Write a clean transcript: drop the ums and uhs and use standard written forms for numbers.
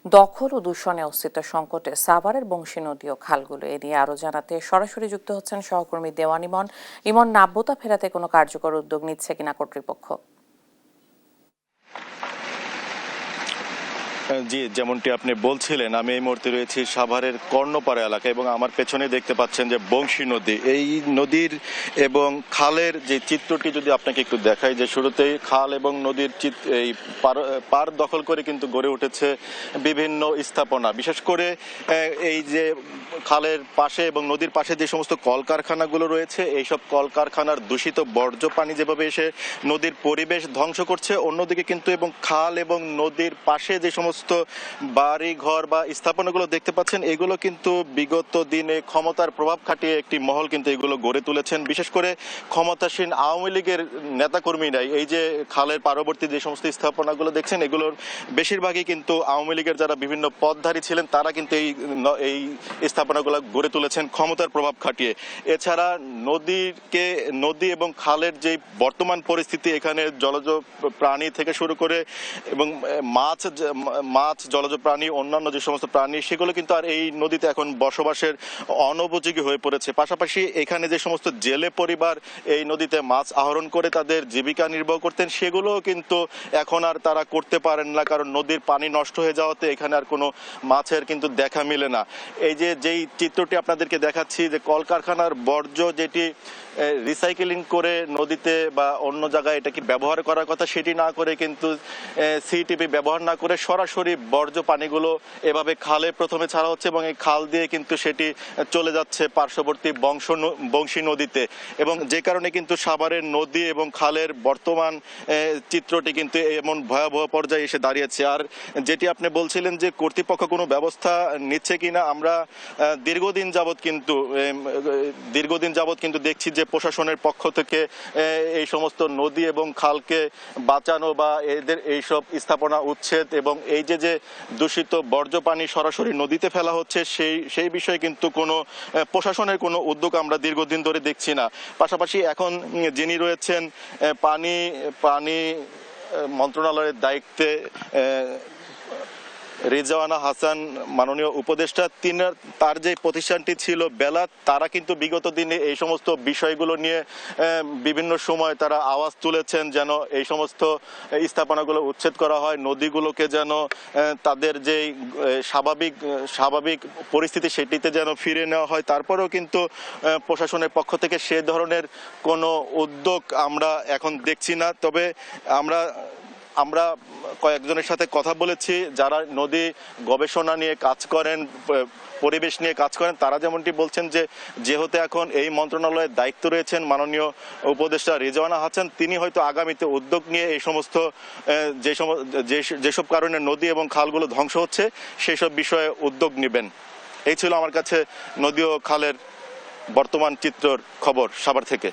দখল ও দূষণে অস্তিত্ব সংকটে সাভারের বংশী নদী ও খালগুলো এ নিয়ে আরও জানাতে সরাসরি যুক্ত হচ্ছেন সহকর্মী দেওয়ান ইমন। ইমন, নাব্যতা ফেরাতে কোনো কার্যকর উদ্যোগ নিচ্ছে কিনা কর্তৃপক্ষ? জি, যেমনটি আপনি বলছিলেন, আমি এই মুহূর্তে রয়েছি সাভারের কর্ণপাড়া এলাকায় এবং আমার পেছনে দেখতে পাচ্ছেন যে বংশী নদী, এই নদীর এবং খালের যে চিত্রটি যদি আপনাকে একটু দেখাই, যে শুরুতেই খাল এবং নদীর এই পার দখল করে কিন্তু গড়ে উঠেছে বিভিন্ন স্থাপনা। বিশেষ করে এই যে খালের পাশে এবং নদীর পাশে যে সমস্ত কলকারখানাগুলো রয়েছে, এইসব কলকারখানার দূষিত বর্জ্য পানি যেভাবে এসে নদীর পরিবেশ ধ্বংস করছে, অন্যদিকে কিন্তু এবং খাল এবং নদীর পাশে যে সমস্ত বাড়ি ঘর বা স্থাপনাগুলো দেখতে পাচ্ছেন, এগুলো কিন্তু বিগত দিনে ক্ষমতার প্রভাব খাটিয়ে একটি মহল কিন্তু এগুলো গড়ে তুলেছেন। বিশেষ করে ক্ষমতাসীন আওয়ামী লীগের নেতাকর্মীরাই এই যে খালের পার্শ্ববর্তী যে সমস্ত স্থাপনাগুলো দেখছেন, এগুলোর বেশিরভাগই কিন্তু আওয়ামী লীগের যারা বিভিন্ন পদধারী ছিলেন তারা কিন্তু এই স্থাপনাগুলো গড়ে তুলেছেন ক্ষমতার প্রভাব খাটিয়ে। এছাড়া নদী এবং খালের যে বর্তমান পরিস্থিতি, এখানে জলজ প্রাণী থেকে শুরু করে এবং মাছ জলজ প্রাণী, অন্যান্য যে সমস্ত প্রাণী, সেগুলো কিন্তু আর এই নদীতে এখন বসবাসের অনুপযোগী হয়ে পড়েছে। পাশাপাশি এখানে যে সমস্ত জেলে পরিবার এই নদীতে মাছ আহরণ করে তাদের জীবিকা নির্বাহ করতেন, সেগুলোও কিন্তু এখন আর তারা করতে পারেন না, কারণ নদীর পানি নষ্ট হয়ে যাওয়াতে এখানে আর কোনো মাছের কিন্তু দেখা মিলে না। যেই চিত্রটি আপনাদেরকে দেখাচ্ছি, যে কলকারখানার বর্জ্য যেটি রিসাইকেলিং করে নদীতে বা অন্য জায়গায় এটাকে ব্যবহার করার কথা, সেটি না করে কিন্তু সিটিপি ব্যবহার না করে সরাসরি বর্জ্য পানিগুলো এভাবে খালে প্রথমে ছাড়া হচ্ছে এবং এই খাল দিয়ে কিন্তু সেটি চলে যাচ্ছে পার্শ্ববর্তী বংশী নদীতে, এবং যে কারণে কিন্তু সাভারের নদী এবং খালের বর্তমান চিত্রটি কিন্তু এমন ভয়াবহ পর্যায়ে এসে দাঁড়িয়েছে। আর যেটি আপনি বলছিলেন যে কর্তৃপক্ষ কোনো ব্যবস্থা নিচ্ছে কিনা, আমরা দীর্ঘদিন যাবৎ কিন্তু দেখছি যে প্রশাসনের পক্ষ থেকে এই সমস্ত নদী এবং খালকে বাঁচানো বা এদের এইসব স্থাপনা উচ্ছেদ এবং এই যে দূষিত বর্জ্য পানি সরাসরি নদীতে ফেলা হচ্ছে, সেই বিষয়ে কিন্তু কোনো প্রশাসনের কোনো উদ্যোগ আমরা দীর্ঘদিন ধরে দেখছি না। পাশাপাশি এখন যিনি রয়েছেন পানি মন্ত্রণালয়ের দায়িত্বে, রেজওয়ানা হাসান মাননীয় উপদেষ্টা, তার যে প্রতিষ্ঠানটি ছিল বেলাত, তারা কিন্তু বিগত দিনে এই সমস্ত বিষয়গুলো নিয়ে বিভিন্ন সময় তারা আওয়াজ তুলেছেন যেন এই সমস্ত স্থাপনাগুলো উচ্ছেদ করা হয়, নদীগুলোকে যেন তাদের যে স্বাভাবিক পরিস্থিতি সেটিতে যেন ফিরে নেওয়া হয়। তারপরেও কিন্তু প্রশাসনের পক্ষ থেকে সে ধরনের কোনো উদ্যোগ আমরা এখন দেখছি না। তবে আমরা কয়েকজনের সাথে কথা বলেছি যারা নদী গবেষণা নিয়ে কাজ করেন, পরিবেশ নিয়ে কাজ করেন, তারা যেমনটি বলছেন যে যেহেতু এখন এই মন্ত্রণালয়ের দায়িত্ব রয়েছেন মাননীয় উপদেষ্টা রেজওয়ানা হাসান, তিনি হয়তো আগামীতে উদ্যোগ নিয়ে এই সমস্ত যেসব কারণে নদী এবং খালগুলো ধ্বংস হচ্ছে সেসব বিষয়ে উদ্যোগ নেবেন। এই ছিল আমার কাছে নদী ও খালের বর্তমান চিত্রর খবর সাভার থেকে।